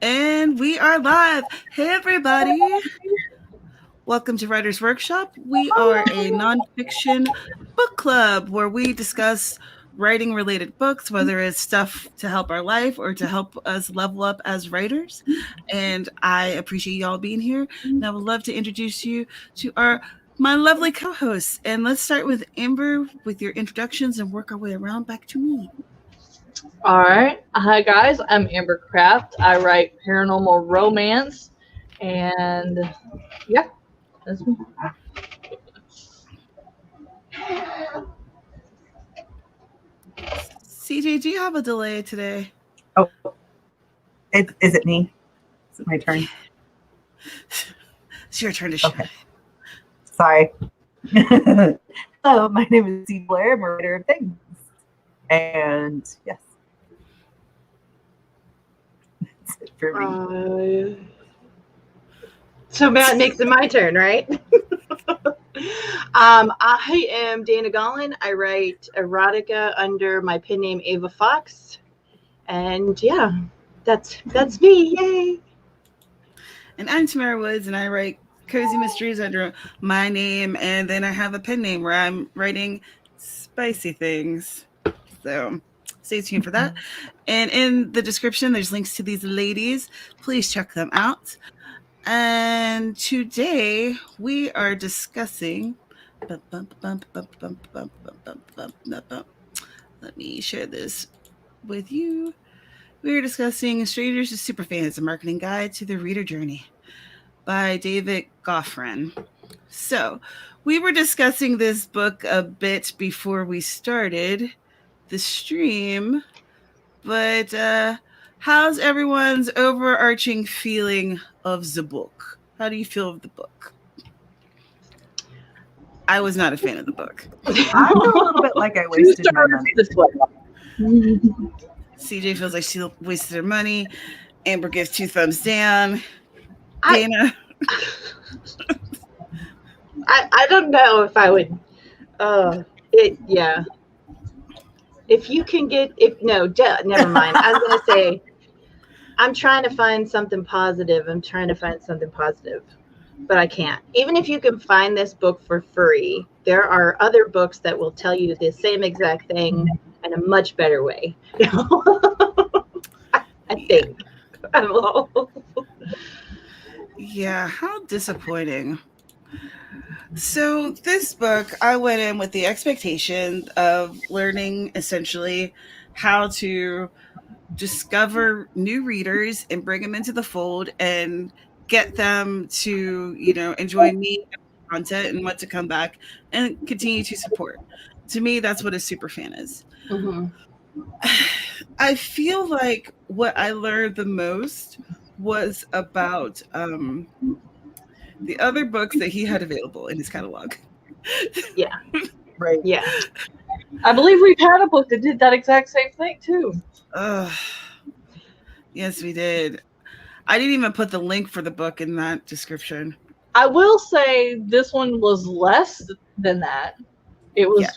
And we are live. Hey, everybody. Welcome to Writers Workshop. We are a nonfiction book club where we discuss writing related books, whether it's stuff to help our life or to help us level up as writers. And I appreciate y'all being here. And I would love to introduce you to my lovely co-hosts. And let's start with Amber with your introductions and work our way around back to me. All right. Hi, guys. I'm Amber Kraft. I write paranormal romance. And yeah, that's me. CJ, do you have a delay today? Oh, is it me? Is it my turn? It's your turn to shine. Okay. Sorry. Hello, my name is C. Blair. I'm a writer of things. And yes. That's it for me. So Matt makes it my turn, right? I am Dana Gaughran. I write erotica under my pen name Ava Fox. And yeah, that's me. Yay. And I'm Tamara Woods, and I write cozy mysteries under my name, and then I have a pen name where I'm writing spicy things. So stay tuned for that. And in the description, there's links to these ladies. Please check them out. And today we are discussing. Let me share this with you. We are discussing Strangers to Superfans, a marketing guide to the reader journey by David Gaughran. So we were discussing this book a bit before we started the stream, but how's everyone's overarching feeling of the book? How do you feel of the book? I was not a fan of the book. I feel a little bit like I wasted my money. CJ feels like she wasted her money. Amber gives 2 thumbs down. Dana? I don't know if I would. Yeah. If you can get, never mind. I was going to say, I'm trying to find something positive. But I can't. Even if you can find this book for free, there are other books that will tell you the same exact thing in a much better way. I think. Yeah, how disappointing. So this book, I went in with the expectation of learning essentially how to discover new readers and bring them into the fold and get them to, enjoy me content and want to come back and continue to support. To me, that's what a super fan is. Mm-hmm. I feel like what I learned the most was about the other books that he had available in his catalog. Yeah. Right. Yeah. I believe we've had a book that did that exact same thing, too. Yes, we did. I didn't even put the link for the book in that description. I will say this one was less than that. It was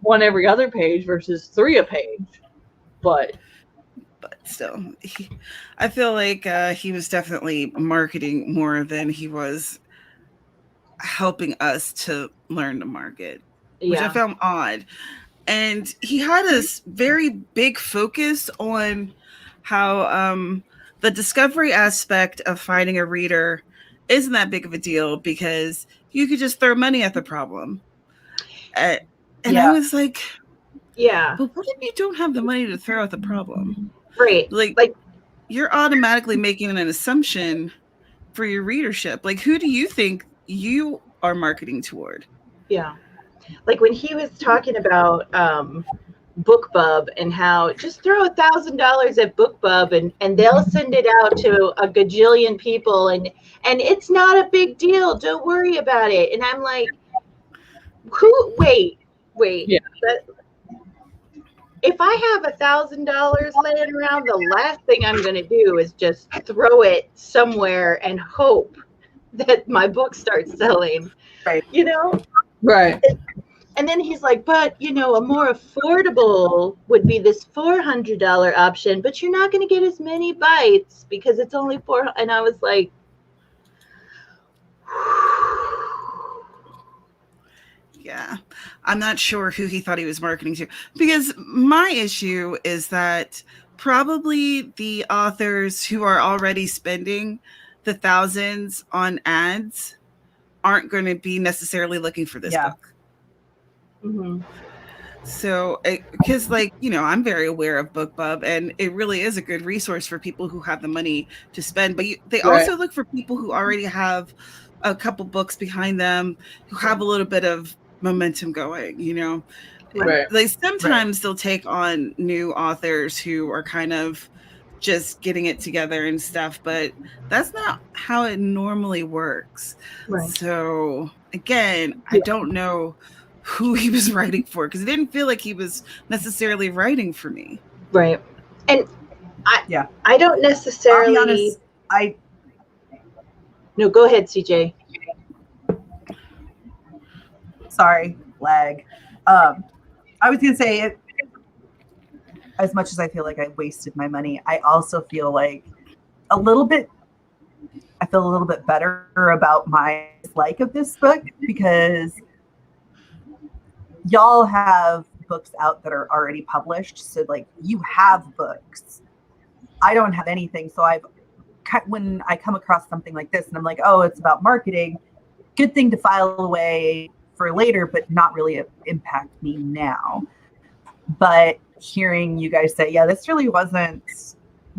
1 every other page versus 3 a page. But still, I feel like he was definitely marketing more than he was helping us to learn to market, which I found odd. And he had a very big focus on how the discovery aspect of finding a reader isn't that big of a deal because you could just throw money at the problem. And I was like, yeah, but what if you don't have the money to throw at the problem? Right. Like you're automatically making an assumption for your readership. Like, who do you think you are marketing toward? Yeah. Like when he was talking about BookBub and how just throw $1,000 at BookBub and they'll send it out to a gajillion people and it's not a big deal. Don't worry about it. And I'm like, wait. Yeah. If I have $1,000 laying around, the last thing I'm going to do is just throw it somewhere and hope that my book starts selling. Right. You know? Right. And then he's like, but a more affordable would be this $400 option, but you're not going to get as many bites because it's only $4. And I was like, yeah, I'm not sure who he thought he was marketing to, because my issue is that probably the authors who are already spending the thousands on ads aren't going to be necessarily looking for this book. Mm-hmm. So, because I'm very aware of BookBub, and it really is a good resource for people who have the money to spend. But they also look for people who already have a couple books behind them, who have a little bit of momentum going. Right. Like sometimes they'll take on new authors who are kind of just getting it together and stuff, but that's not how it normally works. Right. So again, I don't know who he was writing for, because it didn't feel like he was necessarily writing for me. Right. And I don't necessarily. I'll be honest, No, go ahead, CJ. Sorry, lag. I was gonna say, as much as I feel like I wasted my money, I also feel like I feel a little bit better about my dislike of this book, because y'all have books out that are already published. So you have books. I don't have anything. So when I come across something like this and I'm like, oh, it's about marketing, good thing to file away for later, but not really impact me now. But hearing you guys say, yeah, this really wasn't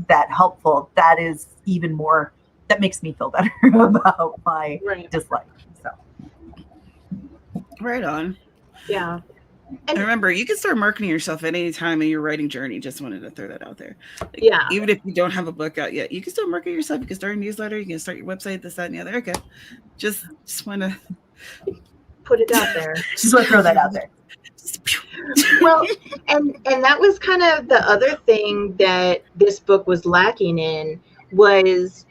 that helpful, that is even more, that makes me feel better about my dislike. So right on. Yeah. And remember, you can start marketing yourself at any time in your writing journey. Just wanted to throw that out there. Even if you don't have a book out yet, you can still market yourself. You can start a newsletter. You can start your website, this, that, and the other. Okay. Just want to put it out there. Just want to throw that out there. Well, and that was kind of the other thing that this book was lacking in, was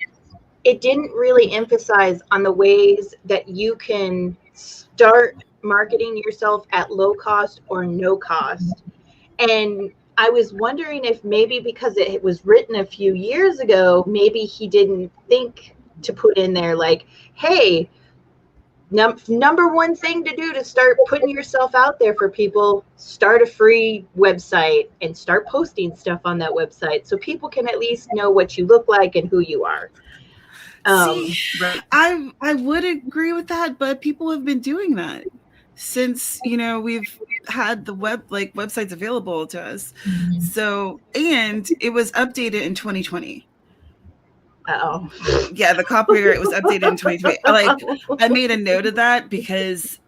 it didn't really emphasize on the ways that you can start marketing yourself at low cost or no cost. And I was wondering if maybe because it was written a few years ago, maybe he didn't think to put in there like, hey, number one thing to do to start putting yourself out there for people, start a free website and start posting stuff on that website so people can at least know what you look like and who you are. I would agree with that, but people have been doing that since we've had the websites available to us. Mm-hmm. So, and it was updated in 2020. Uh-oh. Yeah, the copyright was updated in 2020. I made a note of that because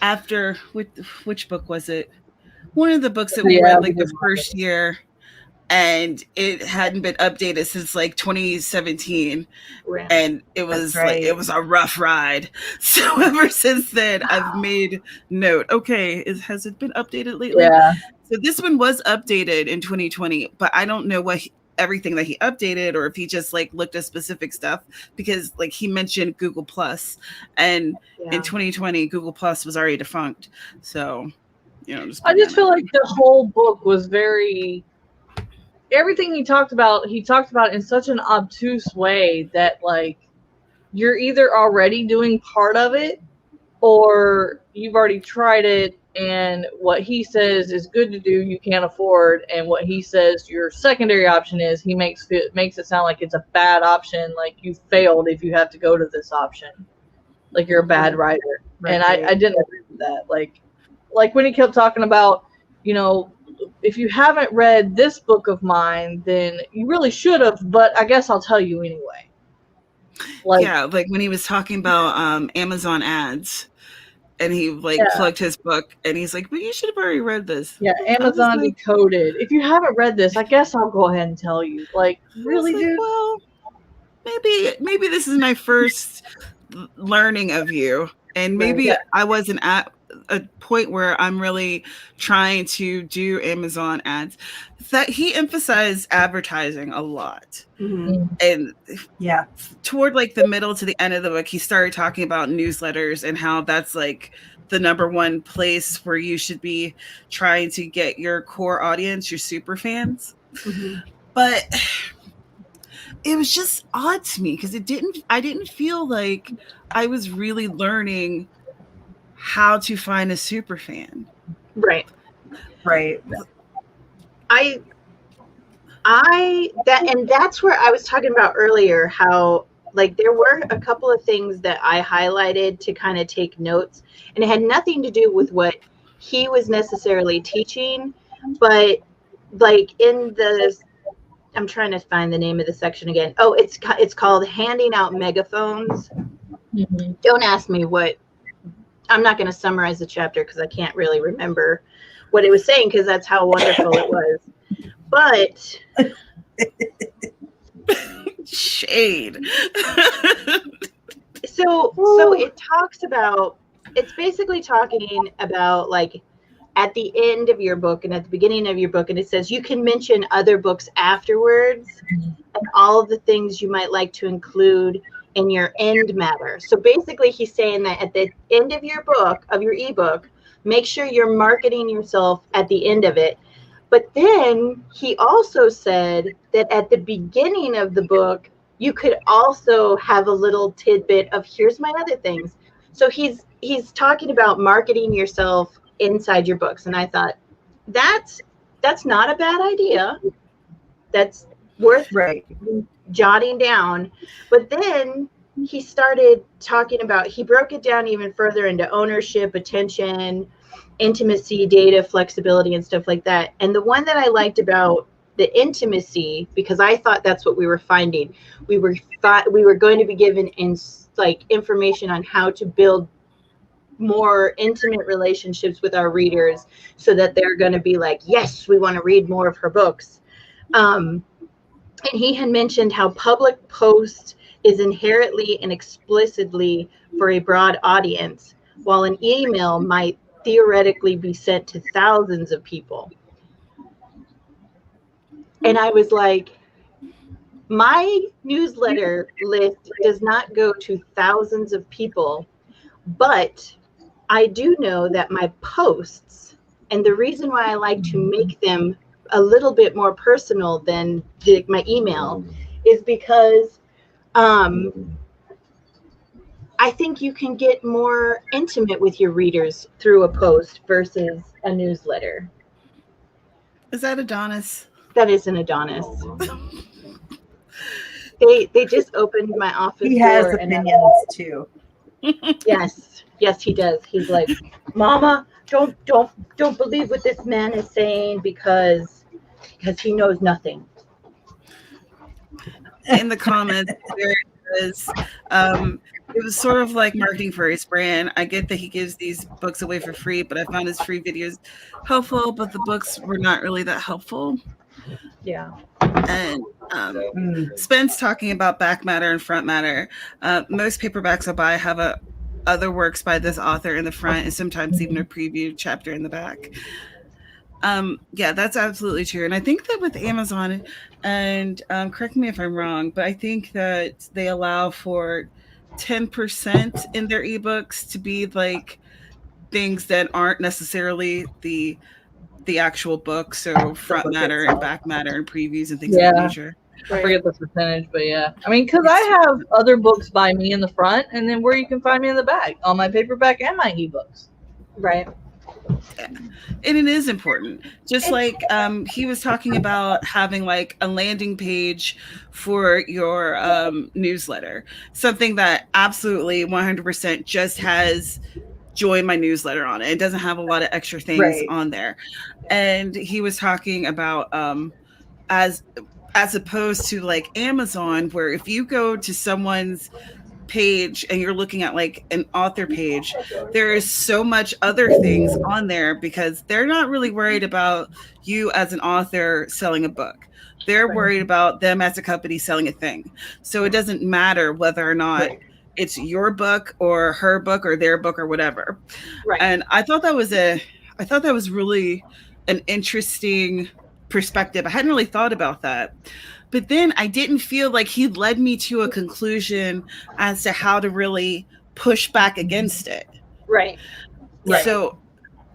after which book was it? One of the books that we read the first year, and it hadn't been updated since 2017, and it was it was a rough ride. So ever since then, I've made note. Okay, has it been updated lately? Yeah. So this one was updated in 2020, but I don't know everything that he updated, or if he just looked at specific stuff, because he mentioned Google Plus, and in 2020 Google Plus was already defunct. So I just feel like the whole book was everything he talked about in such an obtuse way that you're either already doing part of it or you've already tried it, and what he says is good to do, you can't afford, and what he says your secondary option is, he makes it sound like it's a bad option, like you failed if you have to go to this option, like you're a bad writer. Right. And I didn't agree with that. Like when he kept talking about, if you haven't read this book of mine, then you really should have, but I guess I'll tell you anyway. Like when he was talking about Amazon ads, and he plugged his book, and he's like, but you should have already read this. Yeah, Amazon Decoded. If you haven't read this, I guess I'll go ahead and tell you. Really, dude? Well, maybe this is my first learning of you, and maybe I wasn't at a point where I'm really trying to do Amazon ads. That he emphasized advertising a lot. Mm-hmm. And toward the middle to the end of the book, he started talking about newsletters and how that's the number one place where you should be trying to get your core audience, your super fans. Mm-hmm. But it was just odd to me because I didn't feel like I was really learning how to find a super fan. Right. That's where I was talking about earlier, how like there were a couple of things that I highlighted to kind of take notes, and it had nothing to do with what he was necessarily teaching, but like in the, I'm trying to find the name of the section again. Oh, it's called Handing Out Megaphones. Mm-hmm. Don't ask me what, I'm not going to summarize the chapter because I can't really remember what it was saying because that's how wonderful it was. But shade. So it talks about, it's basically talking about like at the end of your book and at the beginning of your book, and it says you can mention other books afterwards and all of the things you might like to include in your end matter. So basically he's saying that at the end of your book, of your ebook, make sure you're marketing yourself at the end of it. But then he also said that at the beginning of the book, you could also have a little tidbit of here's my other things. So he's talking about marketing yourself inside your books. And I thought that's not a bad idea. That's worth jotting down. But then he started talking about, he broke it down even further into ownership, attention, intimacy, data, flexibility, and stuff like that. And the one that I liked about the intimacy, because I thought that's what we were finding. We were going to be given information on how to build more intimate relationships with our readers so that they're going to be like, yes, we want to read more of her books. And he had mentioned how public post is inherently and explicitly for a broad audience, while an email might theoretically be sent to thousands of people. And I was like, my newsletter list does not go to thousands of people, but I do know that my posts, and the reason why I like to make them a little bit more personal than my email is because I think you can get more intimate with your readers through a post versus a newsletter. Is that Adonis? That is an Adonis. They just opened my office. He has opinions too. Yes, he does. He's like, Mama, don't believe what this man is saying because he knows nothing. In the comments, it was sort of like marketing for his brand. I get that he gives these books away for free, but I found his free videos helpful, but the books were not really that helpful. Yeah. And Spence talking about back matter and front matter. Most paperbacks I buy have other works by this author in the front and sometimes even a preview chapter in the back. Yeah, that's absolutely true. And I think that with Amazon, and correct me if I'm wrong, but I think that they allow for 10% in their ebooks to be like things that aren't necessarily the actual book. So front matter and back matter and previews and things of that nature. I forget the percentage, but yeah. I mean, because I have other books by me in the front, and then where you can find me in the back on my paperback and my ebooks. Right. Yeah. And it is important. Just like he was talking about having like a landing page for your newsletter, something that absolutely 100% just has join my newsletter on it. It doesn't have a lot of extra things on there. And he was talking about as opposed to like Amazon, where if you go to someone's page and you're looking at like an author page, there is so much other things on there because they're not really worried about you as an author selling a book. They're worried about them as a company selling a thing. So it doesn't matter whether or not it's your book or her book or their book or whatever. Right. And I thought that was really an interesting perspective. I hadn't really thought about that. But then I didn't feel like he led me to a conclusion as to how to really push back against it. Right. Right. So,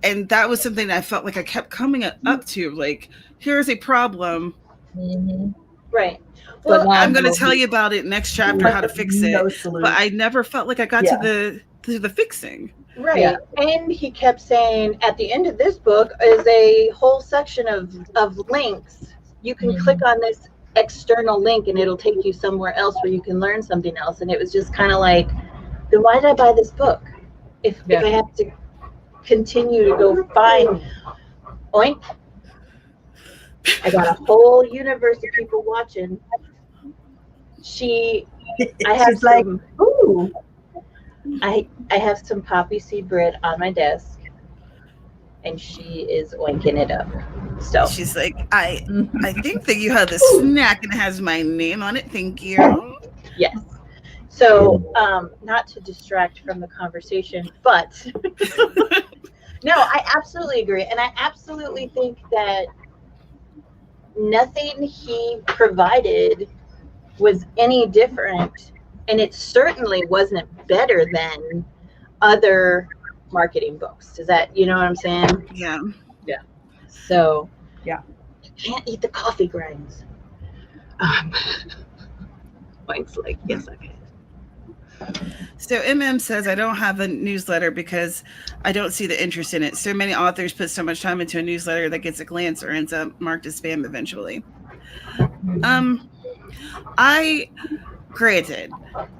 and that was something I felt like I kept coming up to, like, here's a problem. Right. Well, I'm going to tell you about it next chapter, how to fix it. But I never felt like I got to the fixing. Right. Yeah. And he kept saying at the end of this book is a whole section of links. You can click on this external link and it'll take you somewhere else where you can learn something else. And it was just kind of like, then why did I buy this book? If I have to continue to go find oink. I got a whole universe of people watching. I have some, ooh. I have some poppy seed bread on my desk, and she is oinking it up. So she's like, I think that you have this snack and it has my name on it. Thank you. Yes. So, not to distract from the conversation, but no, I absolutely agree, and I absolutely think that nothing he provided was any different, and it certainly wasn't better than other marketing books. Does that, you know what I'm saying? Yeah. Yeah. So, yeah. I can't eat the coffee grinds. Mike's like, yes, I can. So MM says, I don't have a newsletter because I don't see the interest in it. So many authors put so much time into a newsletter that gets a glance or ends up marked as spam eventually. Granted,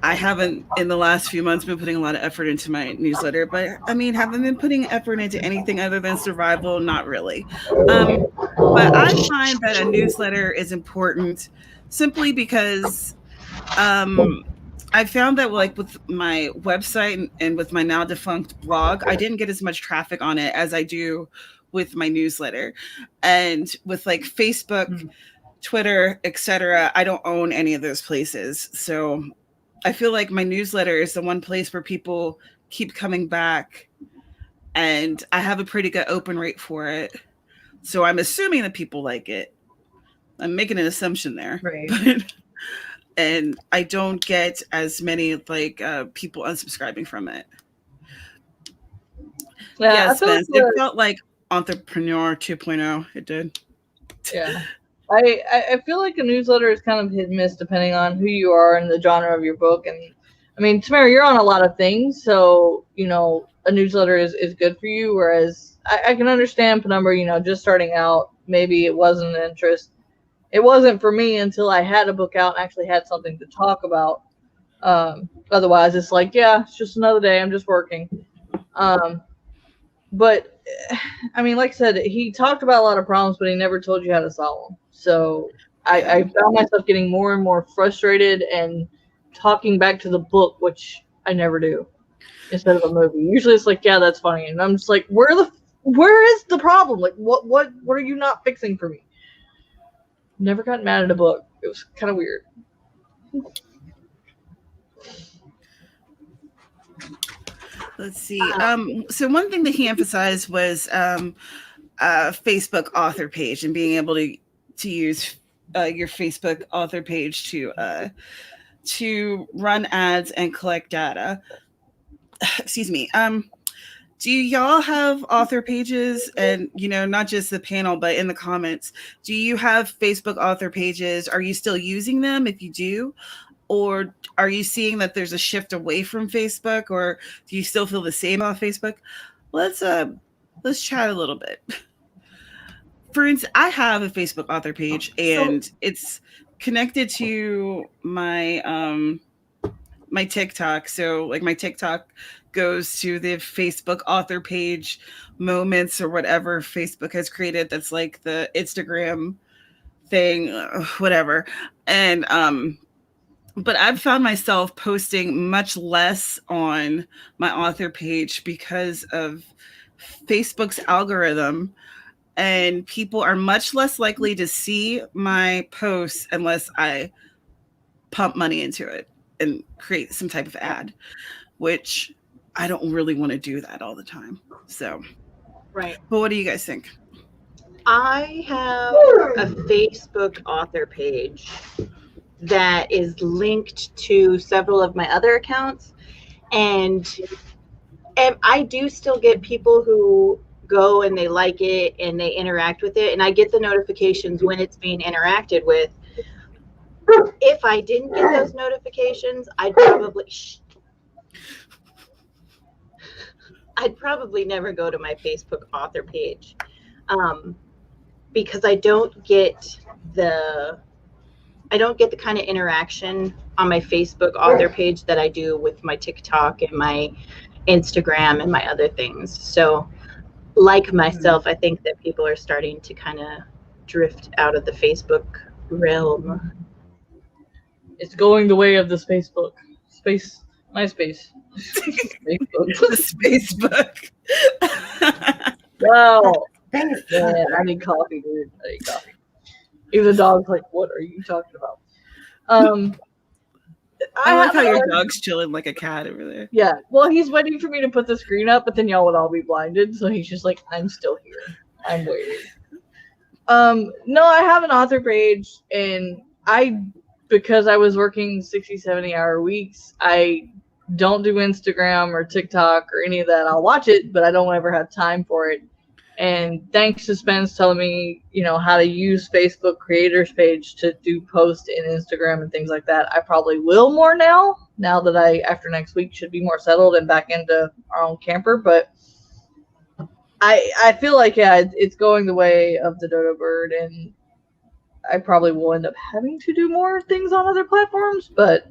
I haven't in the last few months been putting a lot of effort into my newsletter, but I mean, haven't been putting effort into anything other than survival? Not really. But I find that a newsletter is important simply because I found that, like, with my website and with my now defunct blog, I didn't get as much traffic on it as I do with my newsletter. And with, like, Facebook, Twitter, etc., I don't own any of those places. So I feel like my newsletter is the one place where people keep coming back, and I have a pretty good open rate for it. So I'm assuming that people like it. I'm making an assumption there. Right. But, and I don't get as many people unsubscribing from it. Yeah, yes, Ben, it felt like Entrepreneur 2.0. It did. Yeah. I feel like a newsletter is kind of hit and miss depending on who you are and the genre of your book. And I mean, Tamara, you're on a lot of things, so you know a newsletter is good for you. Whereas I can understand Penumbra, you know, just starting out, maybe it wasn't an interest. It wasn't for me until I had a book out and actually had something to talk about. Otherwise, it's like, yeah, it's just another day. I'm just working. But I mean, like I said, he talked about a lot of problems, but he never told you how to solve them. So I found myself getting more and more frustrated and talking back to the book, which I never do, instead of a movie. Usually it's like, yeah, that's funny. And I'm just like, where is the problem? Like, what are you not fixing for me? Never got mad at a book. It was kind of weird. Let's see. So one thing that he emphasized was a Facebook author page and being able to use your Facebook author page to run ads and collect data. Excuse me. Do y'all have author pages? And, you know, not just the panel, but in the comments, do you have Facebook author pages? Are you still using them if you do? Or are you seeing that there's a shift away from Facebook? Or do you still feel the same about Facebook? Let's chat a little bit. For instance, I have a Facebook author page, and it's connected to my my TikTok. So like my TikTok goes to the Facebook author page moments or whatever Facebook has created. That's like the Instagram thing, whatever. And, but I've found myself posting much less on my author page because of Facebook's algorithm, and people are much less likely to see my posts unless I pump money into it and create some type of ad, which I don't really want to do that all the time. So, right. But what do you guys think? I have a Facebook author page that is linked to several of my other accounts, and And I do still get people who go and they like it and they interact with it, and I get the notifications when it's being interacted with. If I didn't get those notifications, I'd probably never go to my Facebook author page, because I don't get the kind of interaction on my Facebook author page that I do with my TikTok and my Instagram and my other things. So, like myself, I think that people are starting to kind of drift out of the Facebook realm. It's going the way of the MySpace. Facebook. The Spacebook. Wow. Yeah, I need coffee, dude. I need coffee. Even the dog's like, what are you talking about? I like how your dog's chilling like a cat over there. Yeah. Well, he's waiting for me to put the screen up, but then y'all would all be blinded. So he's just like, I'm still here. I'm waiting. No, I have an author page, and because I was working 60, 70-hour weeks, I don't do Instagram or TikTok or any of that. I'll watch it, but I don't ever have time for it. And thanks to Spence telling me, how to use Facebook creators page to do post in Instagram and things like that, I probably will more now that I, after next week, should be more settled and back into our own camper. But I feel like, yeah, it's going the way of the dodo bird, and I probably will end up having to do more things on other platforms, but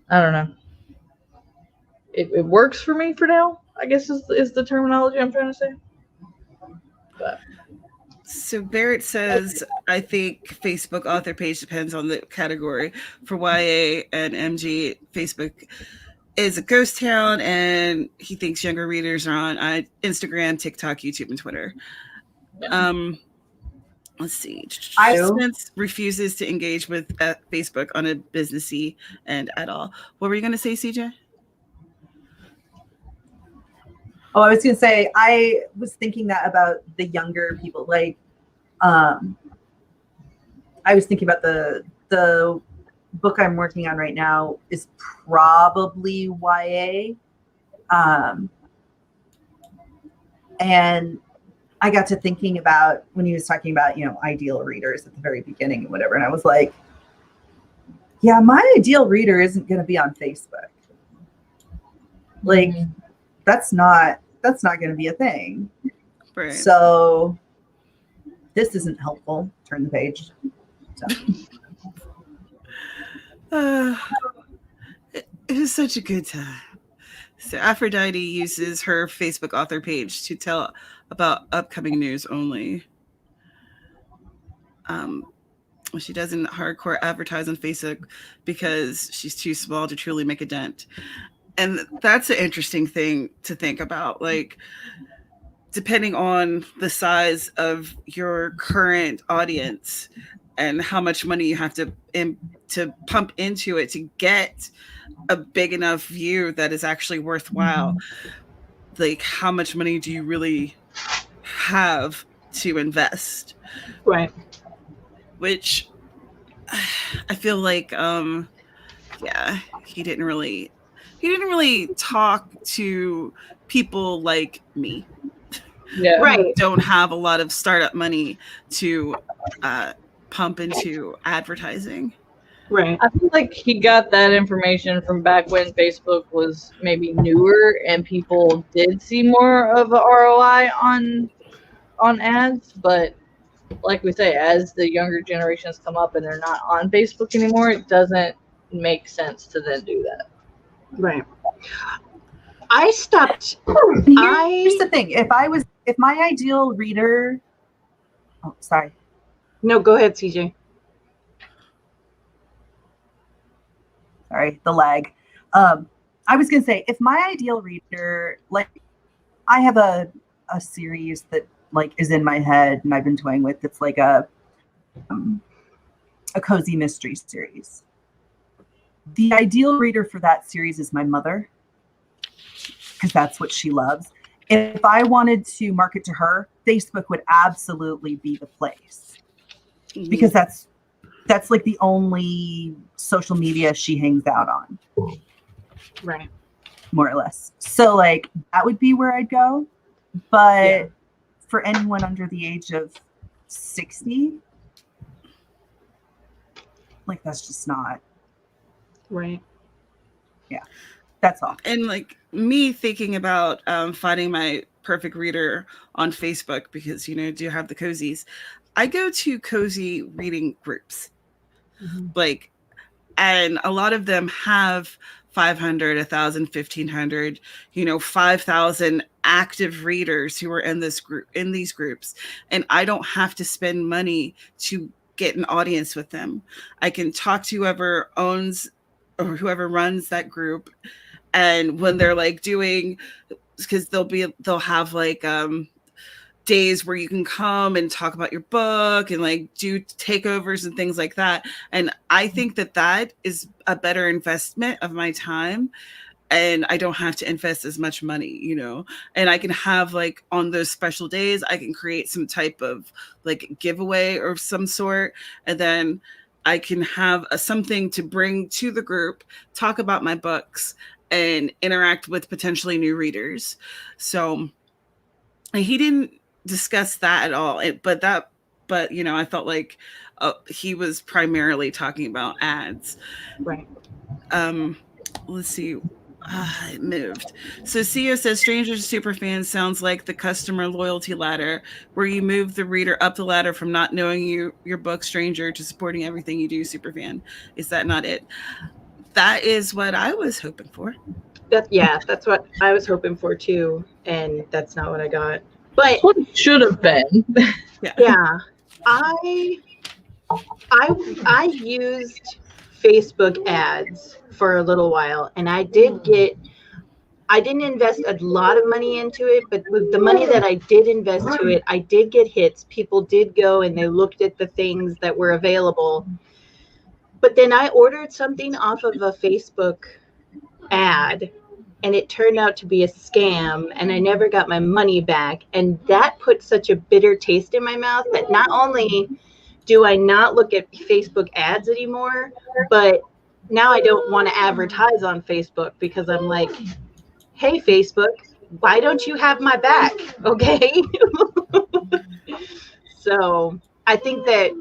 I don't know. It works for me for now, I guess is the terminology I'm trying to say. But. So Barrett says, I think Facebook author page depends on the category. For YA and MG, Facebook is a ghost town, and he thinks younger readers are on Instagram, TikTok, YouTube, and Twitter. Yeah. Let's see. Spence refuses to engage with Facebook on a businessy end at all. What were you going to say, CJ? Oh, I was going to say, I was thinking that about the younger people. Like, I was thinking about the book I'm working on right now is probably YA. And I got to thinking about when he was talking about, ideal readers at the very beginning and whatever. And I was like, yeah, my ideal reader isn't going to be on Facebook. Like, that's not going to be a thing. Right. So this isn't helpful. Turn the page. So. It was such a good time. So Aphrodite uses her Facebook author page to tell about upcoming news only. She doesn't hardcore advertise on Facebook because she's too small to truly make a dent. And that's an interesting thing to think about. Like, depending on the size of your current audience and how much money you have to pump into it to get a big enough view that is actually worthwhile. Like, how much money do you really have to invest? Right. Which I feel like, he didn't really talk to people like me. Yeah. Right. Don't have a lot of startup money to pump into advertising. Right. I feel like he got that information from back when Facebook was maybe newer and people did see more of a ROI on ads. But like we say, as the younger generations come up and they're not on Facebook anymore, it doesn't make sense to then do that. Right. I stopped. Here's the thing. If my ideal reader, oh, sorry. No, go ahead, CJ. Sorry, the lag. I was going to say, if my ideal reader, like, I have a series that, like, is in my head and I've been toying with. It's like a cozy mystery series. The ideal reader for that series is my mother, because that's what she loves. If I wanted to market to her, Facebook would absolutely be the place, because that's like the only social media she hangs out on. Right. more or less. So like that would be where I'd go. But for anyone under the age of 60, like that's just not right. Yeah, that's all. And like me thinking about finding my perfect reader on Facebook, because do you have the cozies? I go to cozy reading groups, like, and a lot of them have 500, 1,000, 1,500, 5,000 active readers who are in these groups, and I don't have to spend money to get an audience with them. I can talk to whoever owns or whoever runs that group, and when they're like doing, because they'll have like days where you can come and talk about your book and like do takeovers and things like that. And I think that is a better investment of my time, and I don't have to invest as much money, and I can have like on those special days, I can create some type of like giveaway or some sort. And then I can have something to bring to the group, talk about my books, and interact with potentially new readers. So he didn't discuss that at all. But I felt like he was primarily talking about ads. Right. Let's see. It moved. So CEO says Strangers to Superfans sounds like the customer loyalty ladder, where you move the reader up the ladder from not knowing your book stranger to supporting everything you do superfan. Is that not it? That is what I was hoping for. That's what I was hoping for too, and that's not what I got. But what it should have been. Yeah. I used Facebook ads for a little while, and I didn't invest a lot of money into it, but with the money that I did invest to it, I did get hits. People did go and they looked at the things that were available. But then I ordered something off of a Facebook ad, and it turned out to be a scam, and I never got my money back. And that put such a bitter taste in my mouth that not only do I not look at Facebook ads anymore, but now I don't want to advertise on Facebook, because I'm like, hey, Facebook, why don't you have my back? Okay. So I think that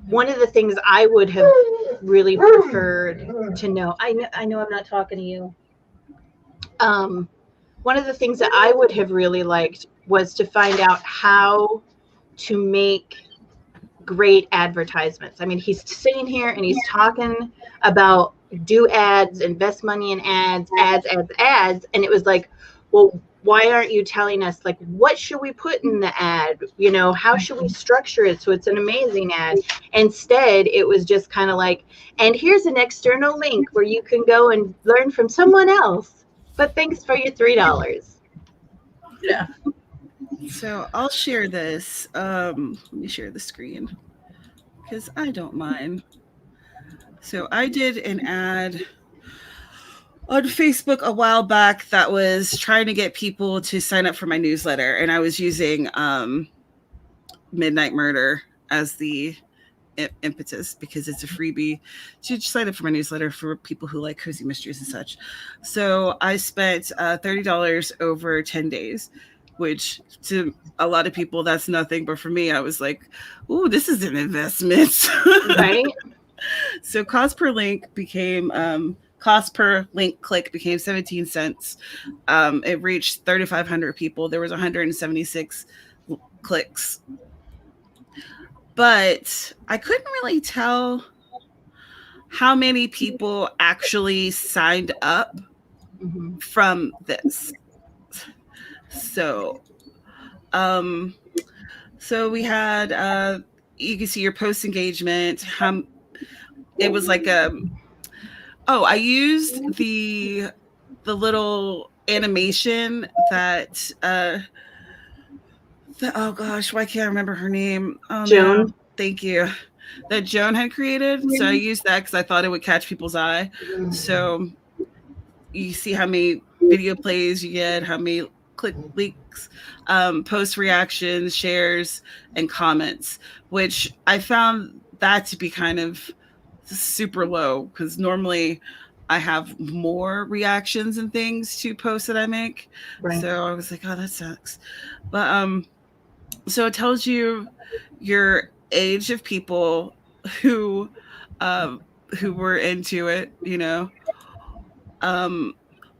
one of the things I would have really preferred to know, I know I'm not talking to you. One of the things that I would have really liked was to find out how to make great advertisements. I mean, he's sitting here and he's talking about do ads, invest money in ads. And it was like, well, why aren't you telling us, like, what should we put in the ad? How should we structure it so it's an amazing ad? Instead, it was just kind of like, and here's an external link where you can go and learn from someone else, but thanks for your $3. Yeah. So I'll share this. Let me share the screen because I don't mind. So I did an ad on Facebook a while back that was trying to get people to sign up for my newsletter, and I was using Midnight Murder as the impetus because it's a freebie to sign up for my newsletter for people who like cozy mysteries and such. So I spent $30 over 10 days, which to a lot of people that's nothing, but for me I was like, ooh, this is an investment. Right. So cost per link click became 17 cents. It reached 3,500 people. There was 176 clicks. But I couldn't really tell how many people actually signed up from this. So we had, you can see your post engagement. It was like I used the little animation that oh gosh, why can't I remember her name? Joan. No, thank you. That Joan had created. So I used that because I thought it would catch people's eye. So you see how many video plays you get, how many click leaks, post reactions, shares, and comments, which I found that to be kind of super low because normally I have more reactions and things to posts that I make. Right. So I was like, oh, that sucks. But so it tells you your age of people who were into it, you know,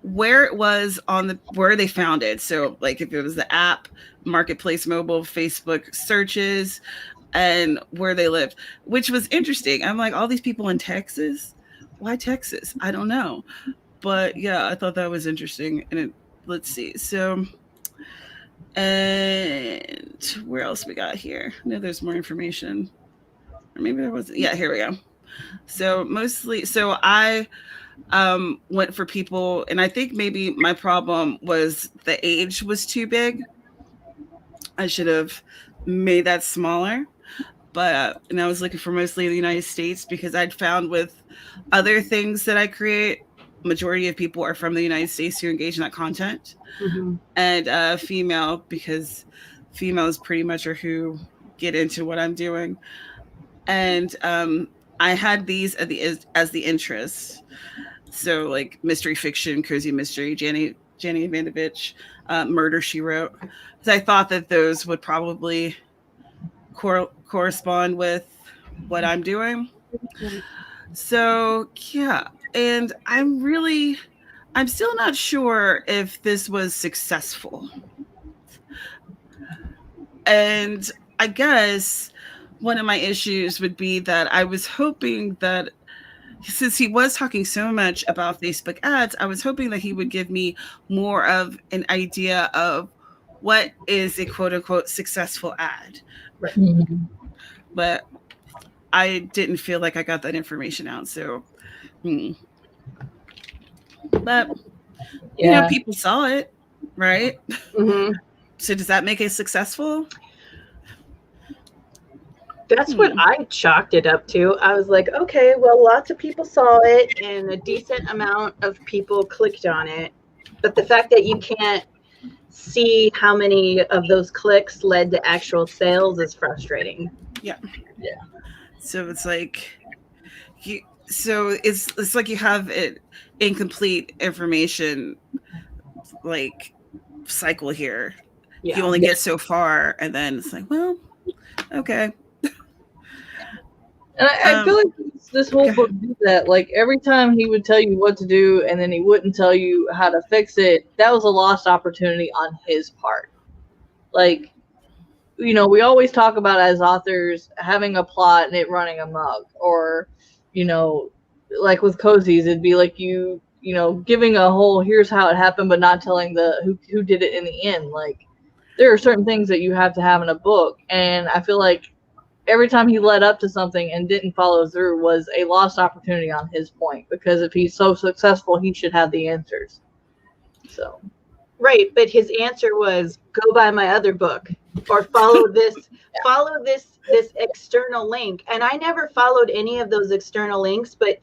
where it was on the, where they found it. So like if it was the app, marketplace, mobile, Facebook searches, and where they lived, which was interesting. I'm like, all these people in Texas, why Texas? I don't know. But yeah, I thought that was interesting. And it, let's see. So, and where else we got here? I know there's more information. Or maybe there wasn't. Yeah, here we go. So mostly, so I went for people, and I think maybe my problem was the age was too big. I should have made that smaller. But and I was looking for mostly the United States, because I'd found with other things that I create, majority of people are from the United States who engage in that content. Mm-hmm. And female, because females pretty much are who get into what I'm doing. And I had these as the interests. So like mystery fiction, cozy mystery, Jenny Vandovich, Murder, She Wrote. Because I thought that those would probably correspond with what I'm doing. So yeah, and I'm still not sure if this was successful. And I guess one of my issues would be that I was hoping that, since he was talking so much about Facebook ads, I was hoping that he would give me more of an idea of what is a quote unquote successful ad. Right. Mm-hmm. But I didn't feel like I got that information out. So, but you know, people saw it, right? Mm-hmm. So does that make it successful? That's what I chalked it up to. I was like, okay, well, lots of people saw it and a decent amount of people clicked on it. But the fact that you can't see how many of those clicks led to actual sales is frustrating. Yeah. Yeah. So it's like it's like you have it incomplete information like cycle here. Yeah. You only get so far, and then it's like, well, okay. And I feel like this whole book did that. Like every time he would tell you what to do and then he wouldn't tell you how to fix it, that was a lost opportunity on his part. Like, you know, we always talk about as authors having a plot and it running amok, or, you know, like with cozies, it'd be like you know, giving a whole here's how it happened, but not telling the who did it in the end. Like there are certain things that you have to have in a book, and I feel like every time he led up to something and didn't follow through was a lost opportunity on his point, because if he's so successful, he should have the answers. So, right, but his answer was go buy my other book or follow this this external link. And I never followed any of those external links, but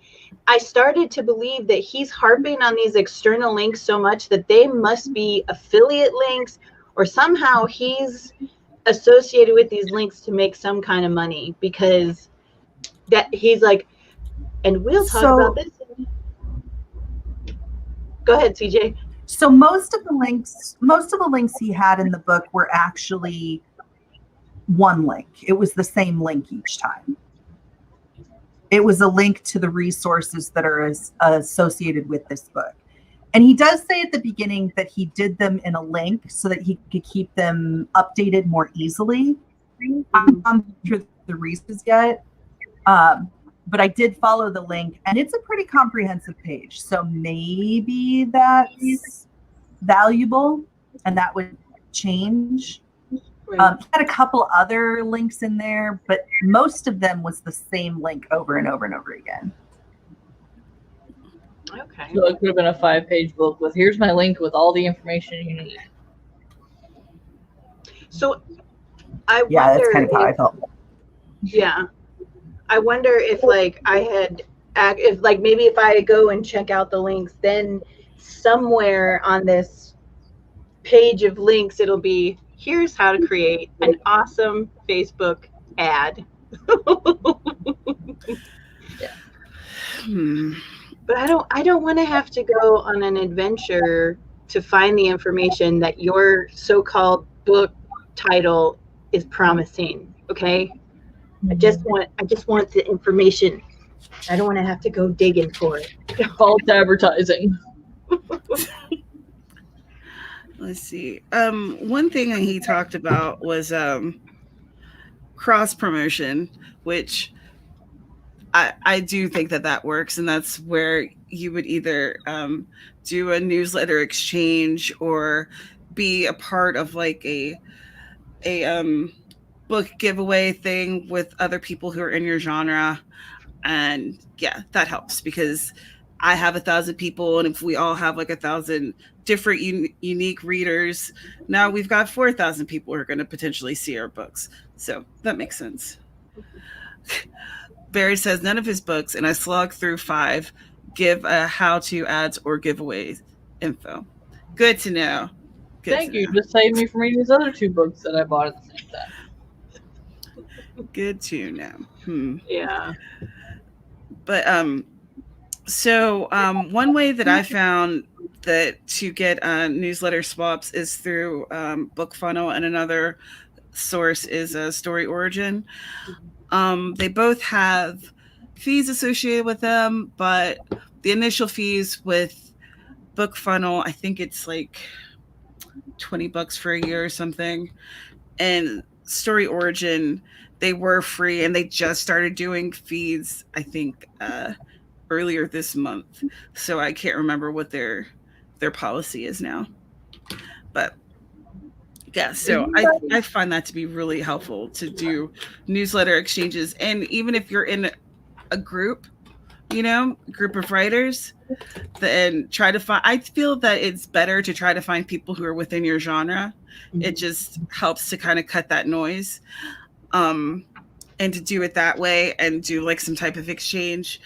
I started to believe that he's harping on these external links so much that they must be affiliate links, or somehow he's associated with these links to make some kind of money, because that he's like, and we'll talk about this. Go ahead, CJ. So most of the links he had in the book were actually one link. It was the same link each time. It was a link to the resources that are associated with this book. And he does say at the beginning that he did them in a link so that he could keep them updated more easily. I'm not sure the reasons yet, but I did follow the link, and it's a pretty comprehensive page. So maybe that's valuable, and that would change. Right. He had a couple other links in there, but most of them was the same link over and over and over again. Okay. so it could have been a 5-page book with here's my link with all the information you need. So I Yeah, wonder that's kind of how I felt. Yeah. I wonder if like if like maybe if I go and check out the links, then somewhere on this page of links it'll be here's how to create an awesome Facebook ad. But I don't want to have to go on an adventure to find the information that your so-called book title is promising. Okay. I just want the information. I don't want to have to go digging for it. False advertising. Let's see. One thing that he talked about was cross promotion, which I do think that works, and that's where you would either do a newsletter exchange or be a part of like a book giveaway thing with other people who are in your genre. And yeah, that helps because I have 1,000 people, and if we all have like 1,000 different unique readers, now we've got 4,000 people who are going to potentially see our books. So that makes sense. Barry says none of his books, and I slogged through 5, give a how-to ads or giveaways info. Good to know. Thank you. Just saved me from reading these other 2 books that I bought at the same time. Good to know. Yeah. But so one way that I found that to get newsletter swaps is through BookFunnel, and another source is Story Origin. They both have fees associated with them, but the initial fees with BookFunnel, I think it's like $20 for a year or something. And Story Origin, they were free, and they just started doing feeds, I think, earlier this month. So I can't remember what their policy is now. But yeah, so I find that to be really helpful to do newsletter exchanges. And even if you're in a group, a group of writers, then try to find, I feel that it's better to try to find people who are within your genre. Mm-hmm. It just helps to kind of cut that noise. And to do it that way and do like some type of exchange.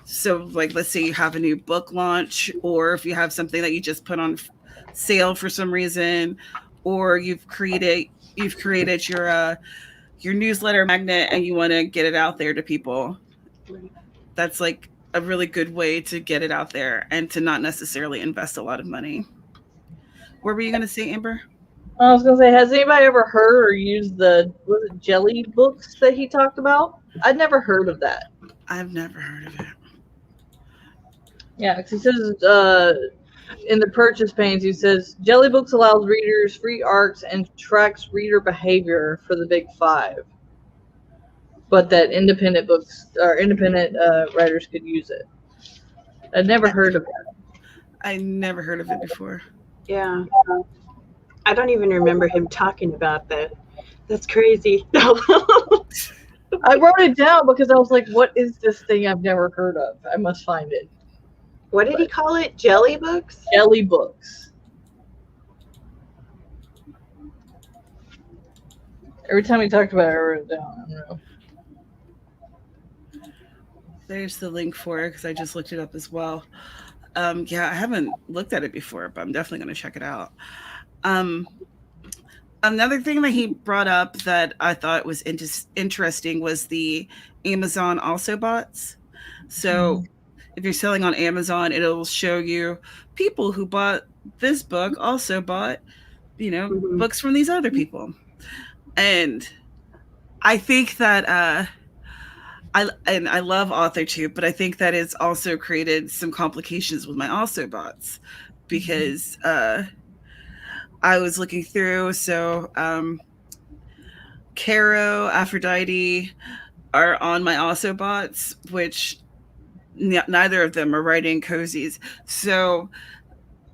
So like, let's say you have a new book launch, or if you have something that you just put on sale for some reason, or you've created your newsletter magnet and you want to get it out there to people. That's like a really good way to get it out there and to not necessarily invest a lot of money. What were you going to say, Amber? I was going to say, has anybody ever heard or used the jelly books that he talked about? I'd never heard of that. I've never heard of it. Yeah, because he says in the purchase panes, he says, Jelly Books allows readers free arcs and tracks reader behavior for the big 5. But that independent books or independent writers could use it. I'd never heard of that. I never heard of it before. Yeah. I don't even remember him talking about that. That's crazy. I wrote it down because I was like, what is this thing I've never heard of? I must find it. What did he call it? Jelly books? Jelly books. Every time he talked about it, I wrote it down. I don't know. There's the link for it because I just looked it up as well. Yeah, I haven't looked at it before, but I'm definitely going to check it out. Another thing that he brought up that I thought was interesting was the Amazon also bots. So if you're selling on Amazon, it'll show you people who bought this book also bought, books from these other people. And I think that I love AuthorTube, but I think that it's also created some complications with my also bots because I was looking through. So Carrow, Aphrodite are on my also bots, which neither of them are writing cozies. So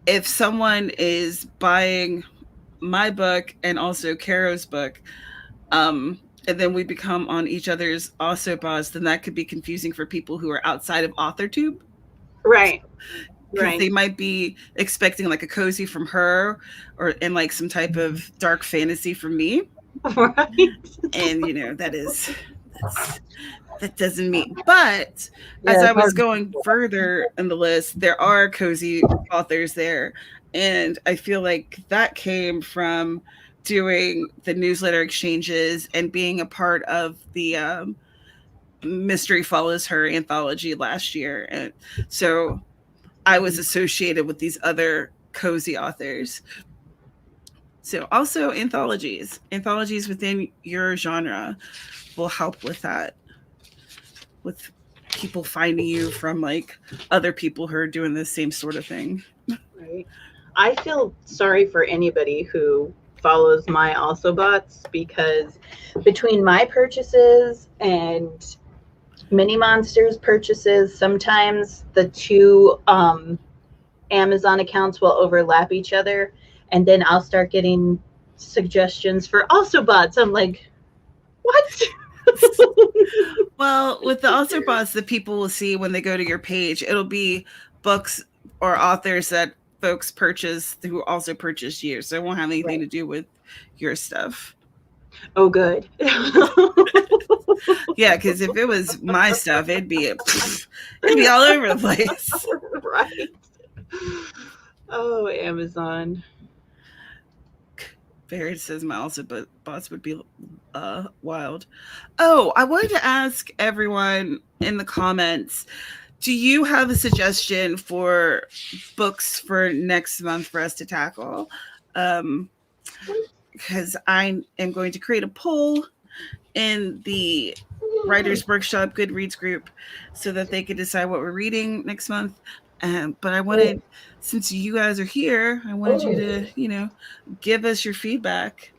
if someone is buying my book and also Carrow's book, and then we become on each other's also bots, then that could be confusing for people who are outside of AuthorTube. Right. Because they might be expecting like a cozy from her or in like some type of dark fantasy from me. Right. And that doesn't mean, but as I was going further in the list, there are cozy authors there. And I feel like that came from doing the newsletter exchanges and being a part of the Mystery Follows Her anthology last year. And so I was associated with these other cozy authors. So also anthologies within your genre will help with that, with people finding you from like other people who are doing the same sort of thing. Right. I feel sorry for anybody who follows my also bots, because between my purchases and Mini Monsters purchases, sometimes the two Amazon accounts will overlap each other, and then I'll start getting suggestions for also bots. I'm like, what? Well, with the also bots that people will see when they go to your page, it'll be books or authors that folks purchase who also purchased you. So it won't have anything to do with your stuff. Oh, good. Yeah, because if it was my stuff, it'd be all over the place. Right. Oh, Amazon. Barrett says my also bots would be wild. Oh, I wanted to ask everyone in the comments, do you have a suggestion for books for next month for us to tackle? Because I am going to create a poll in the Writers Workshop Goodreads group so that they can decide what we're reading next month. But I wanted, since you guys are here, I wanted you to, give us your feedback.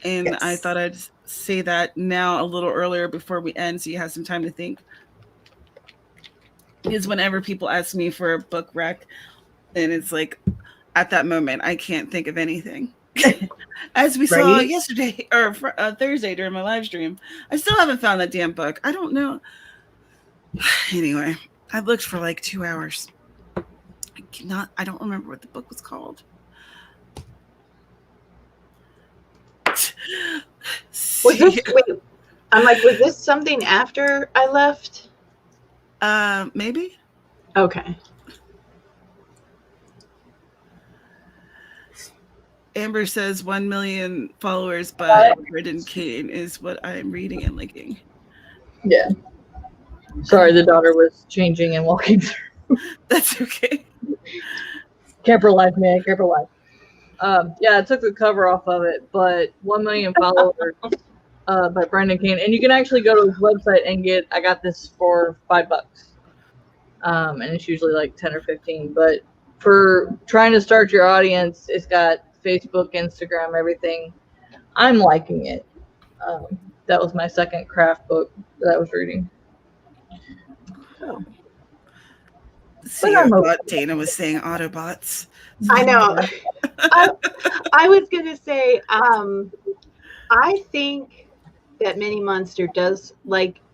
And Yes. I thought I'd say that now a little earlier before we end, so you have some time to think. Because whenever people ask me for a book rec, and it's like, at that moment, I can't think of anything. As we saw yesterday or Thursday during my live stream, I still haven't found that damn book. I don't know. Anyway, I looked for like 2 hours. I don't remember what the book was called. Was this, wait, I'm like, was this something after I left? Maybe. Okay. Amber says 1 million followers by Brendan Kane is what I'm reading and liking. Yeah. Sorry, the daughter was changing and walking through. That's okay. Camper life, man. Camper life. Yeah, I took the cover off of it, but 1 million followers by Brendan Kane. And you can actually go to his website and I got this for $5. And it's usually like 10 or 15. But for trying to start your audience, it's got Facebook, Instagram, everything. I'm liking it. That was my second craft book that I was reading. Oh. See, I thought Dana was saying Autobots. I know. I was going to say, I think that Mini Monster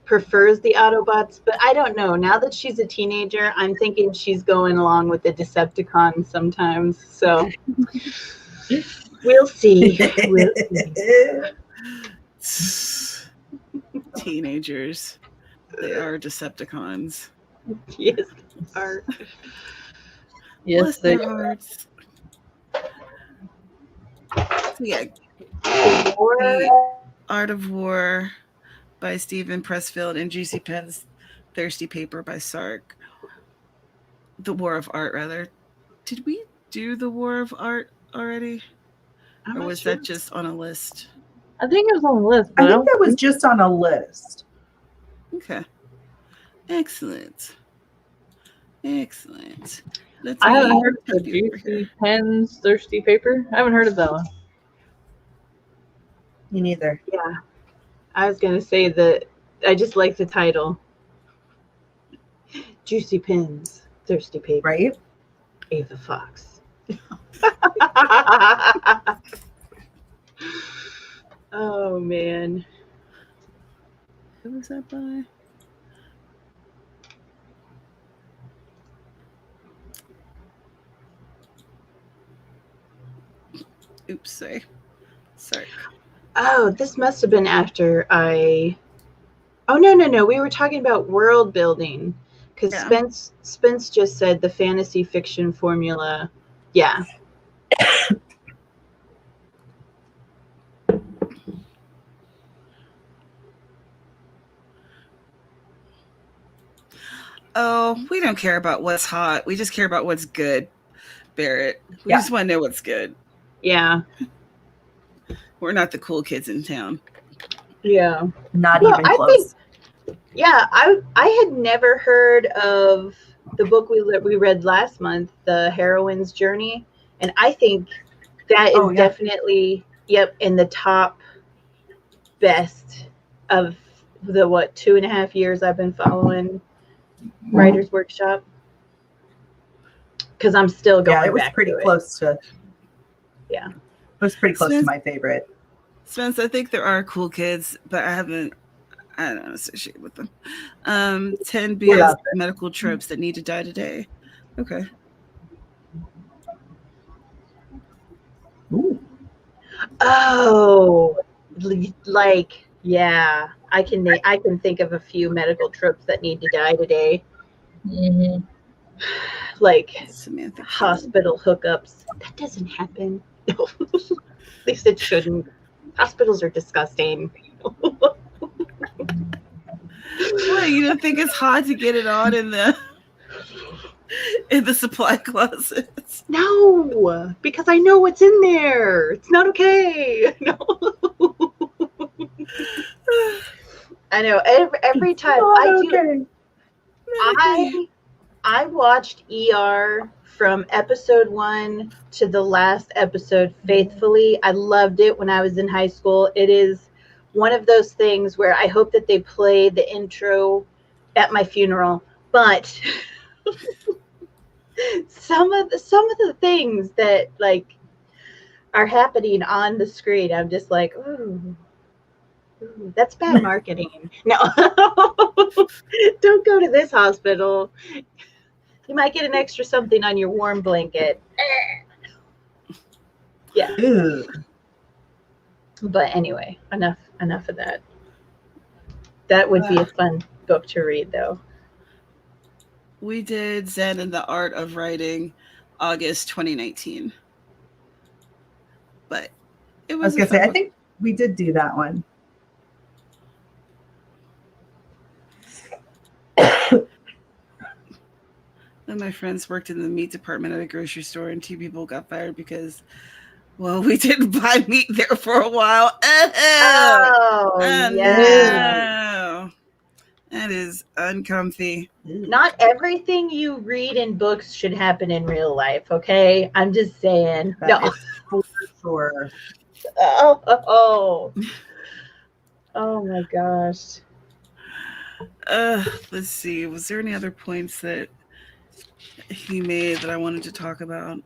prefers the Autobots, but I don't know. Now that she's a teenager, I'm thinking she's going along with the Decepticons sometimes. So we'll see. Teenagers. They are Decepticons. Yes, they are. Yes, Bless their hearts. So yeah. The Art of War by Stephen Pressfield and Juicy Pens Thirsty Paper by Sark. The War of Art, rather. Did we do the War of Art already? Or was that just on a list? I think it was on the list. I think that was just on a list. Okay. Excellent. I haven't heard of the Juicy Pens Thirsty Paper. I haven't heard of that one. Me neither. Yeah. I was going to say that I just like the title. Juicy Pens, Thirsty Paper. Right? Ava Fox. Oh, man. Who was that by? Oops, sorry. Oh, this must have been after I... Oh, no. We were talking about world building. Because Spence just said the fantasy fiction formula. Yeah. Oh, we don't care about what's hot. We just care about what's good, Barrett. We just want to know what's good. Yeah. We're not the cool kids in town. Yeah. Not even close. I had never heard of the book we read last month, The Heroine's Journey, and I think that is definitely in the top best of the 2.5 years I've been following Writers Workshop, because I'm still going. It was back pretty to close to. Yeah, it was pretty close to my favorite. Spence, I think there are cool kids, but I don't associate with them. 10 BS medical tropes that need to die today. Okay. Ooh. Oh, like, yeah, I can think of a few medical tropes that need to die today. Mm-hmm. Like Samantha hospital hookups. That doesn't happen. At least it shouldn't. Hospitals are disgusting. What, you don't think it's hot to get it on in the supply closets? No, because I know what's in there. It's not okay. No. I know. Every time I watched ER from episode 1 to the last episode faithfully. I loved it when I was in high school. It is one of those things where I hope that they play the intro at my funeral. But some of the things that like are happening on the screen, I'm just like, ooh, that's bad marketing. No, don't go to this hospital. You might get an extra something on your warm blanket. Yeah. Ew. But anyway, enough of that. That would be a fun book to read, though. We did Zen and the Art of Writing, August 2019. But it was. I was gonna say, I think we did do that one. One of my friends worked in the meat department at a grocery store, and 2 people got fired because, well, we didn't buy meat there for a while. Oh, yeah. No. That is uncomfy. Not everything you read in books should happen in real life, okay? I'm just saying. No. For sure. Oh my gosh. Let's see. Was there any other points that he made that I wanted to talk about?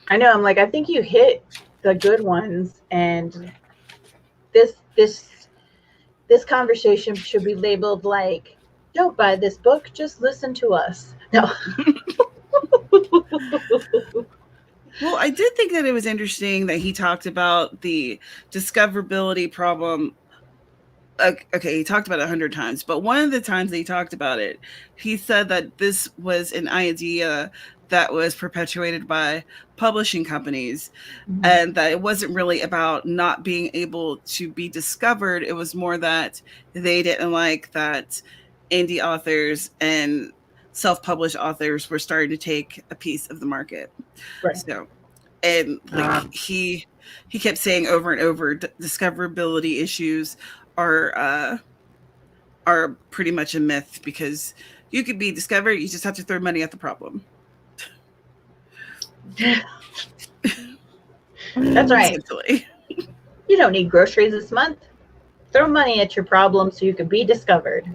I know. I'm like, I think you hit the good ones, and this conversation should be labeled like, don't buy this book, just listen to us. No. Well, I did think that it was interesting that he talked about the discoverability problem. Okay, he talked about it 100 times, but one of the times that he talked about it, he said that this was an idea that was perpetuated by publishing companies, and that it wasn't really about not being able to be discovered. It was more that they didn't like that indie authors and self-published authors were starting to take a piece of the market. Right. So, and like he kept saying over and over, discoverability issues are pretty much a myth, because you could be discovered, you just have to throw money at the problem. That's right. You don't need groceries this month. Throw money at your problem so you can be discovered.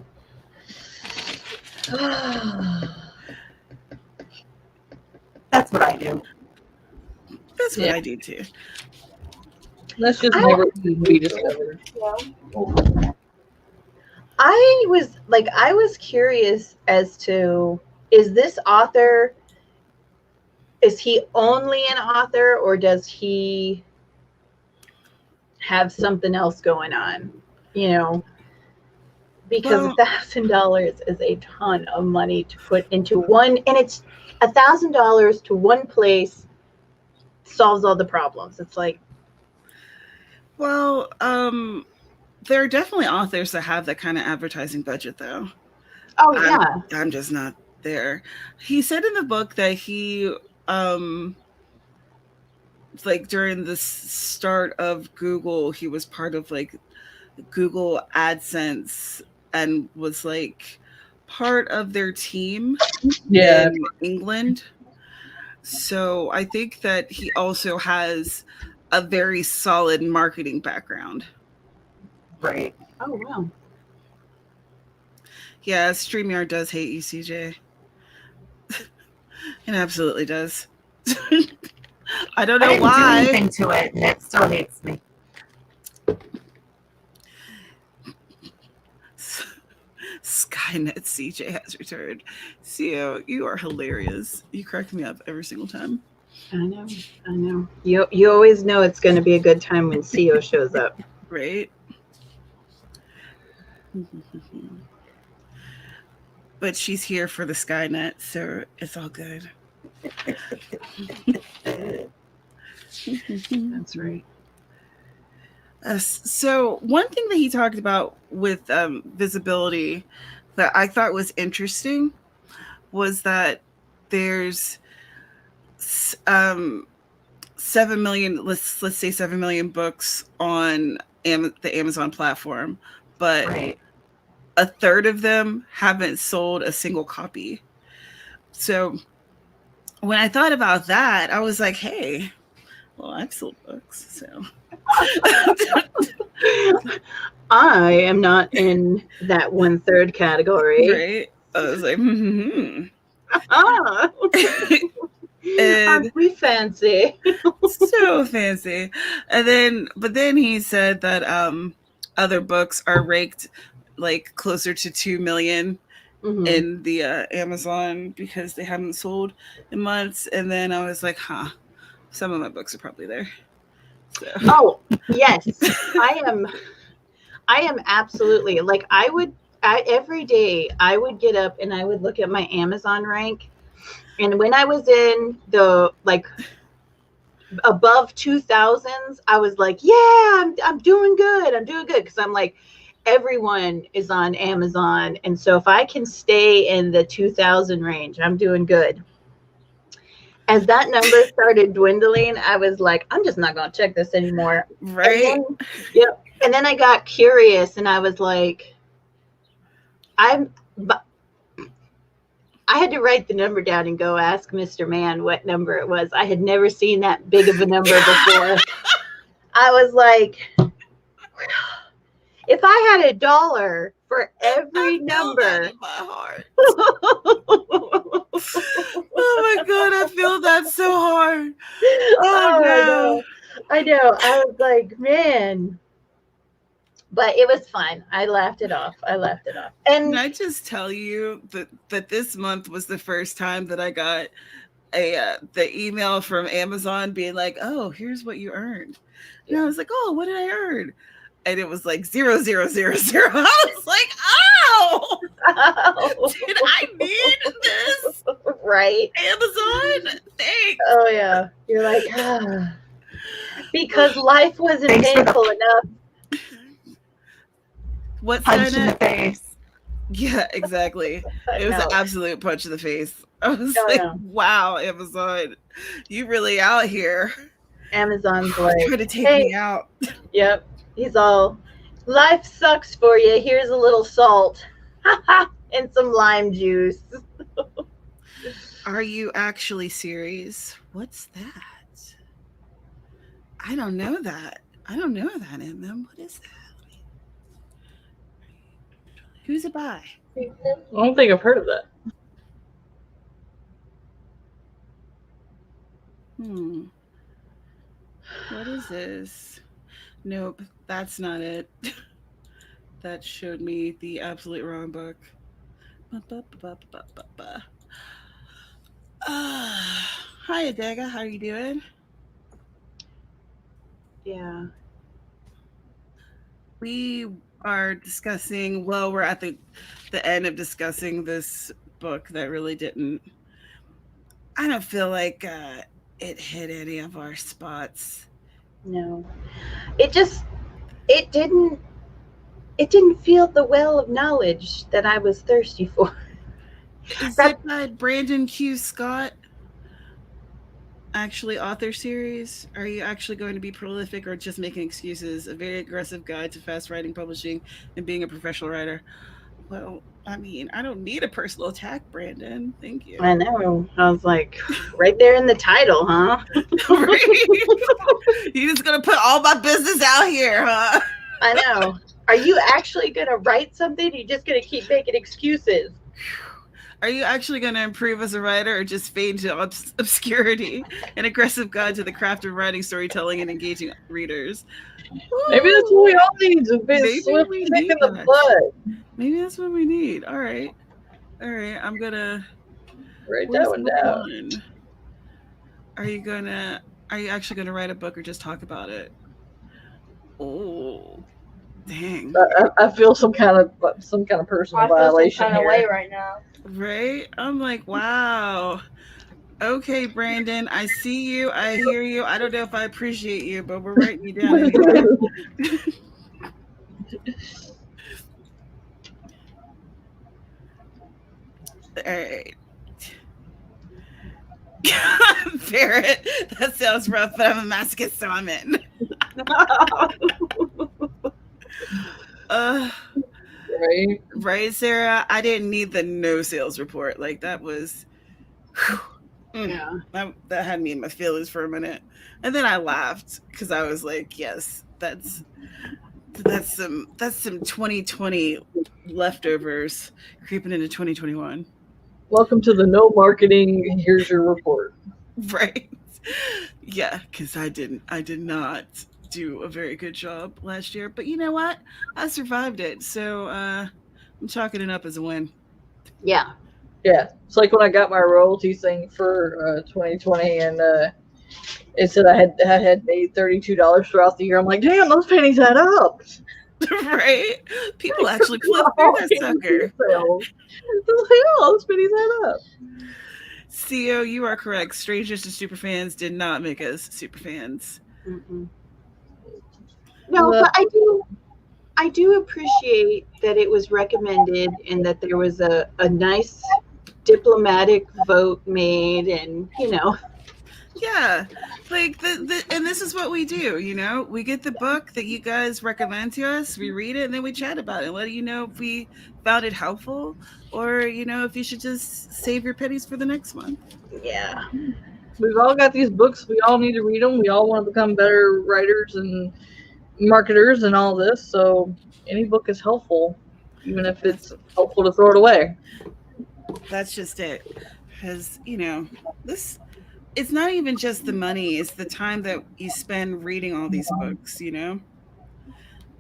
That's what I do. That's what I do too. Let's just never be discovered. I was curious as to, is this author, is he only an author, or does he have something else going on? You know, because $1,000 is a ton of money to put into one, and it's $1,000 to one place solves all the problems. It's like, well, There are definitely authors that have that kind of advertising budget, though. Oh yeah. I'm just not there. He said in the book that he like during the start of Google, he was part of like Google AdSense and was like part of their team in England. So I think that he also has a very solid marketing background. Right. Oh wow. Yeah, StreamYard does hate you, CJ. It absolutely does. I don't know why. I didn't do anything to it, and it still hates me. Skynet CJ has returned. CEO, you are hilarious. You crack me up every single time. I know. You always know it's going to be a good time when CEO shows up. Right? But she's here for the Skynet, so it's all good. That's right. So one thing that he talked about with visibility that I thought was interesting was that there's 7 million, let's say 7 million books on the Amazon platform, but Right. a third of them haven't sold a single copy. So when I thought about that, I was like, hey, well, I've sold books, so. I am not in that 1/3 category. Right? I was like, Ah. Aren't we fancy? So fancy. But then he said that other books are ranked like closer to 2 million in the Amazon because they haven't sold in months. And then I was like, some of my books are probably there. So. Oh yes, I am absolutely like every day I would get up and I would look at my Amazon rank, and when I was in the like above 2000s, I was like, yeah, I'm doing good because I'm like, everyone is on Amazon, and so if I can stay in the 2000 range, I'm doing good. As that number started dwindling, I was like, I'm just not going to check this anymore. Right. And then I got curious and I was like, I had to write the number down and go ask Mr. Man what number it was. I had never seen that big of a number before. I was like, if I had $1 for every number. My heart. Oh my God, I feel that so hard. Oh no. I know. I was like, man. But it was fine. I laughed it off. And can I just tell you that this month was the first time that I got the email from Amazon being like, oh, here's what you earned. And I was like, oh, what did I earn? And it was like 0, 0, 0, 0. I was like, oh, did I need this? Right. Amazon? Thanks. Oh, yeah. You're like, because life wasn't painful enough. What's punch in the face? Yeah, exactly. It was an absolute punch in the face. I was wow, Amazon, you really out here. Amazon's like, trying to take me out. Yep. He's all, life sucks for you. Here's a little salt and some lime juice. Are you actually serious? What's that? I don't know that. MM. What is that? Who's it by? I don't think I've heard of that. What is this? Nope, that's not it. That showed me the absolute wrong book. Hi, Adega. How are you doing? Yeah. We are discussing, well, we're at the end of discussing this book that really didn't, I don't feel like it hit any of our spots. No. It didn't it didn't feel the well of knowledge that I was thirsty for. Is it by Brandon Q. Scott? Actually, author series? Are you actually going to be prolific or just making excuses? A very aggressive guide to fast writing, publishing, and being a professional writer. Well, I mean, I don't need a personal attack, Brandon. Thank you. I know. I was like, right there in the title, huh? You're just gonna put all my business out here, huh? I know. Are you actually gonna write something? Or are you just gonna keep making excuses? Are you actually going to improve as a writer or just fade into obscurity? An aggressive guide to the craft of writing, storytelling, and engaging readers. Maybe that's what we all need to be Maybe the butt. Maybe that's what we need. All right. I'm going to write that one down. Are you actually going to write a book or just talk about it? Oh, dang. I feel some kind of personal violation some kind of way right now. Right? I'm like, wow. Okay, Brandon, I see you. I hear you. I don't know if I appreciate you, but we're writing you down anyway. All right. Barrett, that sounds rough, but I'm a masochist, so I'm in. Right, Sarah? I didn't need the no sales report. Like, that was... Yeah. That had me in my feelings for a minute. And then I laughed because I was like, yes, that's some 2020 leftovers creeping into 2021. Welcome to the no marketing. Here's your report. Right. Yeah, because I did not do a very good job last year. But you know what? I survived it. So I'm chalking it up as a win. Yeah. Yeah. It's like when I got my royalty thing for 2020 and it said I had made $32 throughout the year. I'm like, damn, those pennies add up. Right? People actually flip through that sucker. Those pennies add up. CO, you are correct. Strangers to Superfans did not make us Superfans. Mm-mm. No, but I do appreciate that it was recommended and that there was a nice diplomatic vote made, and yeah, like and this is what we do. We get the book that you guys recommend to us, we read it, and then we chat about it, let you know if we found it helpful or if you should just save your pennies for the next month. Yeah, we've all got these books, we all need to read them, we all want to become better writers and marketers and all this, so any book is helpful, even if it's helpful to throw it away. That's just it. Because this, it's not even just the money, it's the time that you spend reading all these books,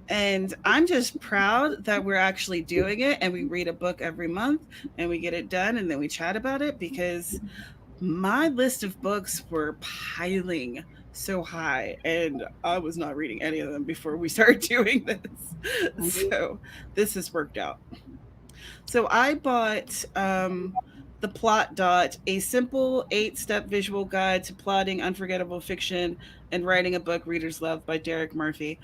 and I'm just proud that we're actually doing it, and we read a book every month and we get it done and then we chat about it, because my list of books were piling so high and I was not reading any of them before we started doing this. So this has worked out. So I bought The Plot Dot, a simple 8-step visual guide to plotting unforgettable fiction and writing a book readers love by Derek Murphy.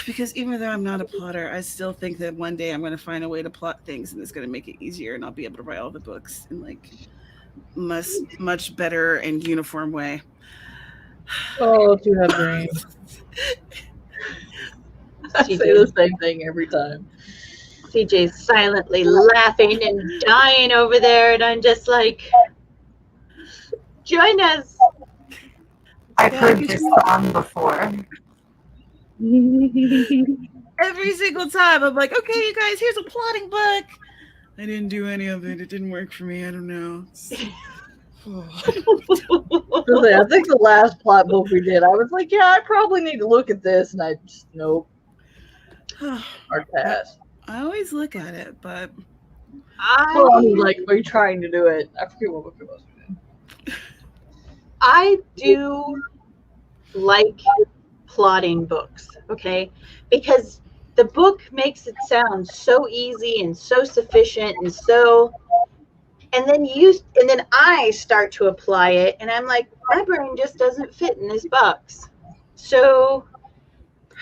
Because even though I'm not a plotter, I still think that one day I'm going to find a way to plot things and it's going to make it easier and I'll be able to write all the books in like much better and uniform way. Oh, do you have dreams? I say the same thing every time. CJ's silently laughing and dying over there, and I'm just like, join us. I've heard this song before. Every single time I'm like, okay, you guys, here's a plotting book. I didn't do any of it. It didn't work for me. I don't know. Really, I think the last plot book we did, I was like, yeah, I probably need to look at this, and I just, nope. Hard pass. I always look at it, but like, are you trying to do it? I forget what book it was. I do like plotting books, okay? Because the book makes it sound so easy and so sufficient and so, and then I start to apply it and I'm like, my brain just doesn't fit in this box. So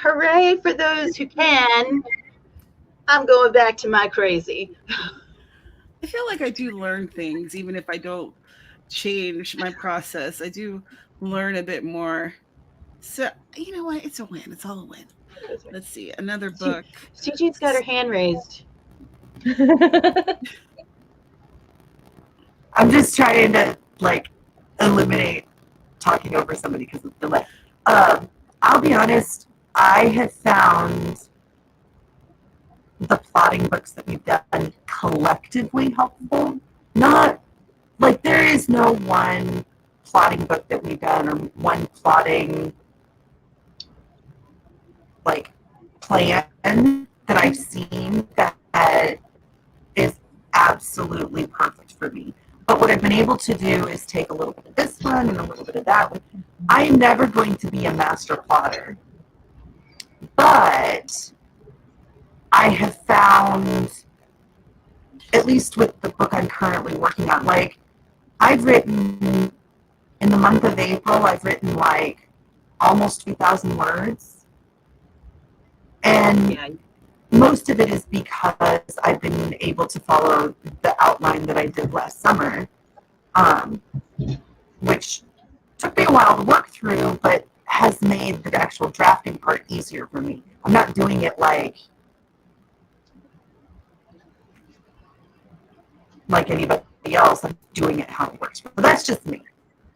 hooray for those who can. I'm going back to my crazy. I feel like I do learn things, even if I don't change my process. I do learn a bit more. So, you know what? It's a win. It's all a win. Let's see. Another book. CJ's got her hand raised. I'm just trying to, like, eliminate talking over somebody because of the delay. I'll be honest, I have found the plotting books that we've done collectively helpful. Not, like, there is no one plotting book that we've done or one plotting, like, plan that I've seen that is absolutely perfect for me. But what I've been able to do is take a little bit of this one and a little bit of that one. I am never going to be a master plotter. But I have found, at least with the book I'm currently working on, like, I've written, in the month of April, I've written, like, almost 2,000 words. And most of it is because I've been able to follow the outline that I did last summer, which took me a while to work through, but has made the actual drafting part easier for me. I'm not doing it like anybody else. I'm doing it how it works. But that's just me.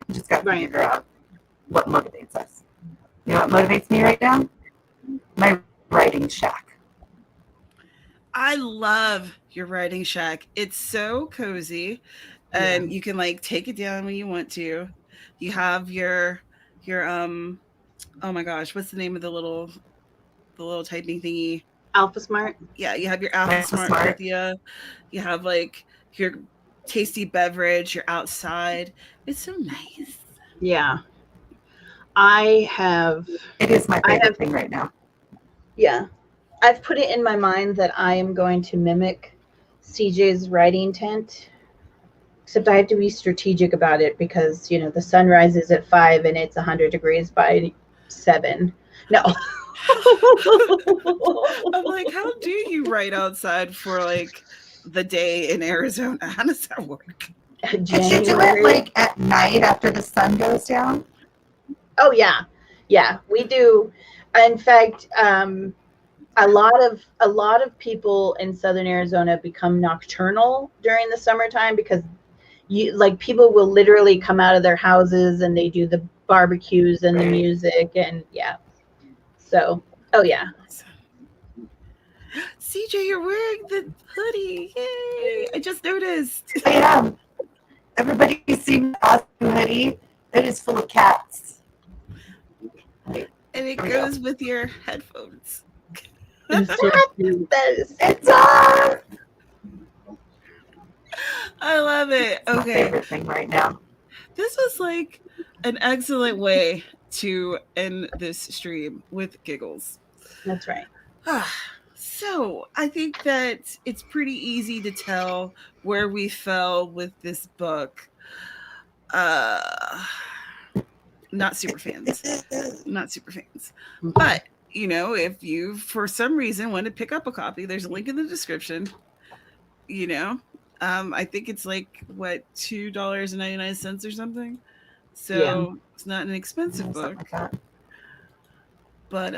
You just got to figure out what motivates us. You know what motivates me right now? My writing shack. I love your writing shack. It's so cozy, and you can, like, take it down when you want to. You have your oh my gosh, what's the name of the little typing thingy? Alpha Smart. Yeah, you have your Alpha Smart with you. You have, like, your tasty beverage. You're outside. It's so nice. Yeah. It is my favorite thing right now. Yeah. I've put it in my mind that I am going to mimic CJ's writing tent, except I have to be strategic about it because, you know, the sun rises at 5 and it's 100 degrees by 7. No. I'm like, how do you write outside for, like, the day in Arizona? How does that work? Did you do it, like, at night after the sun goes down? Oh, yeah. Yeah, we do. In fact, a lot of people in Southern Arizona become nocturnal during the summertime because people will literally come out of their houses and they do the barbecues and the music and so yeah. CJ, you're wearing the hoodie. Yay! I just noticed. I am. Everybody see my awesome hoodie? It is full of cats. And it goes with your headphones. It does. I love it. It's my Okay. favorite thing right now. This was, like, an excellent way to end this stream with giggles. That's right. So I think that it's pretty easy to tell where we fell with this book. Not super fans. But, you know, if you, for some reason, want to pick up a copy, there's a link in the description. You know, I think it's like, what, $2.99 or something? So it's not an expensive book. But,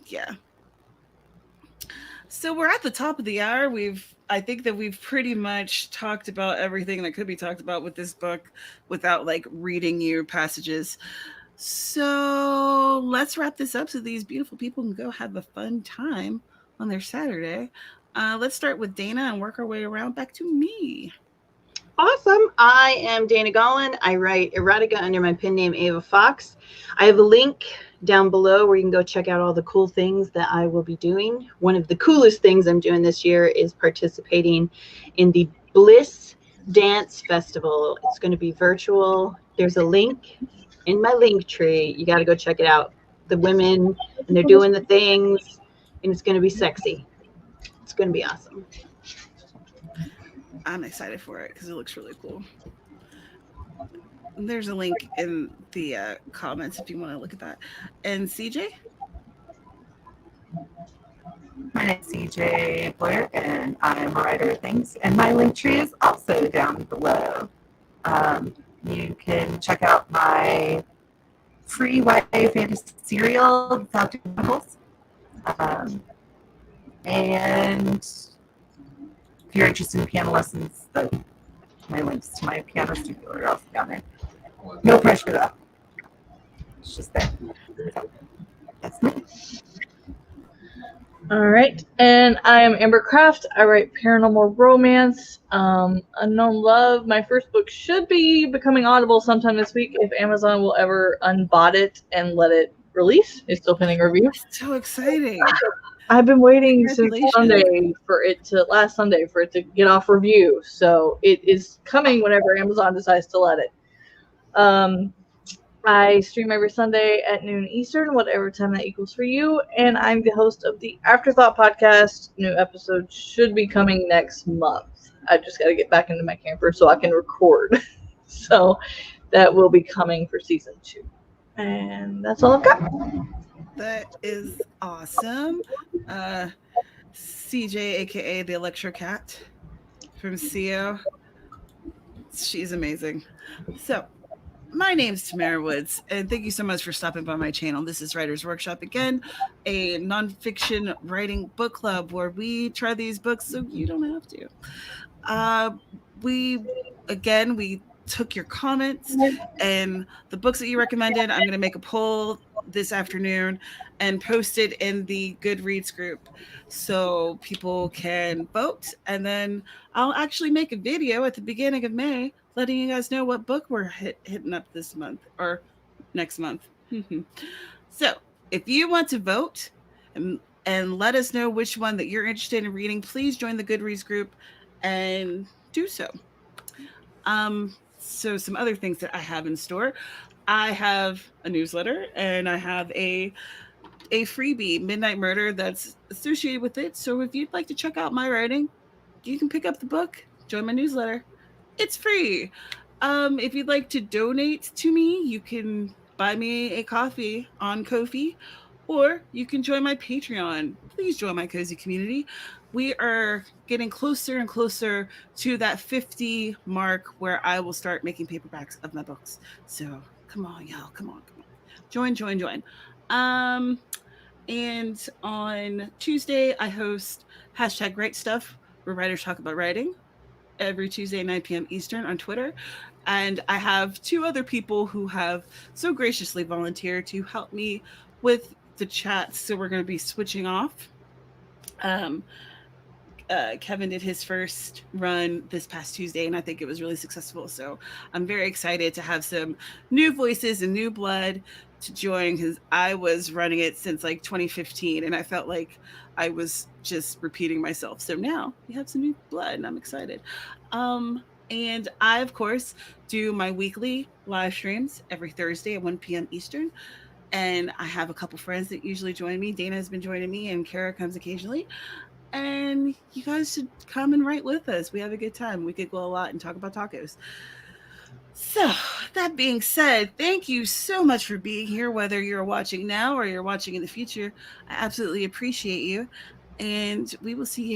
yeah. So we're at the top of the hour. I think that we've pretty much talked about everything that could be talked about with this book without, like, reading you passages. So let's wrap this up so these beautiful people can go have a fun time on their Saturday. Let's start with Dana and work our way around back to me. Awesome. I am Dana Gaughran. I write erotica under my pen name Ava Fox. I have a link down below where you can go check out all the cool things that I will be doing. One of the coolest things I'm doing this year is participating in the Bliss Dance Festival. It's going to be virtual. There's a link in my link tree. You got to go check it out. The women, and they're doing the things, and it's going to be sexy. It's going to be awesome. I'm excited for it because it looks really cool. There's a link in the comments if you want to look at that. And CJ? My name is CJ Bloyer, and I'm a writer of things. And my link tree is also down below. You can check out my free YA fantasy serial, Without Chemicals. And if you're interested in piano lessons, my links to my piano studio are also down there. No pressure though. It's just there. So, that's me. All right, and I am Amber Craft. I write paranormal romance, Unknown Love. My first book should be becoming Audible sometime this week if Amazon will ever unbot it and let it release. It's still pending review. So exciting! I've been waiting since last Sunday for it to get off review, so it is coming whenever Amazon decides to let it. I stream every Sunday at noon Eastern, whatever time that equals for you, and I'm the host of the Afterthought podcast. New episodes should be coming next month. I just got to get back into my camper so I can record. So that will be coming for season 2. And that's all I've got. That is awesome. CJ, aka the Electro Cat from CO. She's amazing. So, my name's Tamara Woods, and thank you so much for stopping by my channel. This is Writer's Workshop again, a nonfiction writing book club where we try these books so you don't have to. We took your comments and the books that you recommended. I'm going to make a poll this afternoon and post it in the Goodreads group so people can vote. And then I'll actually make a video at the beginning of May letting you guys know what book we're hitting up this month or next month. So if you want to vote and let us know which one that you're interested in reading, please join the Goodreads group and do so. So some other things that I have in store. I have a newsletter and I have a freebie, Midnight Murder, that's associated with it. So if you'd like to check out my writing, you can pick up the book, join my newsletter. It's free. If you'd like to donate to me, you can buy me a coffee on Ko-fi, or you can join my Patreon. Please join my cozy community. We are getting closer and closer to that 50 mark where I will start making paperbacks of my books. So come on, y'all. Come on. Join. And on Tuesday, I host #WriteStuff, where writers talk about writing, every Tuesday at 9 p.m. Eastern on Twitter. And I have 2 other people who have so graciously volunteered to help me with the chats. So we're going to be switching off. Kevin did his first run this past Tuesday, and I think it was really successful. So I'm very excited to have some new voices and new blood to join, because I was running it since like 2015, and I felt like I was just repeating myself. So now we have some new blood, and I'm excited. And I, of course, do my weekly live streams every Thursday at 1 p.m. Eastern. And I have a couple friends that usually join me. Dana has been joining me, and Kara comes occasionally. And you guys should come and write with us. We have a good time. We could go a lot and talk about tacos. So that being said, thank you so much for being here, whether you're watching now or you're watching in the future. I absolutely appreciate you. And we will see you again.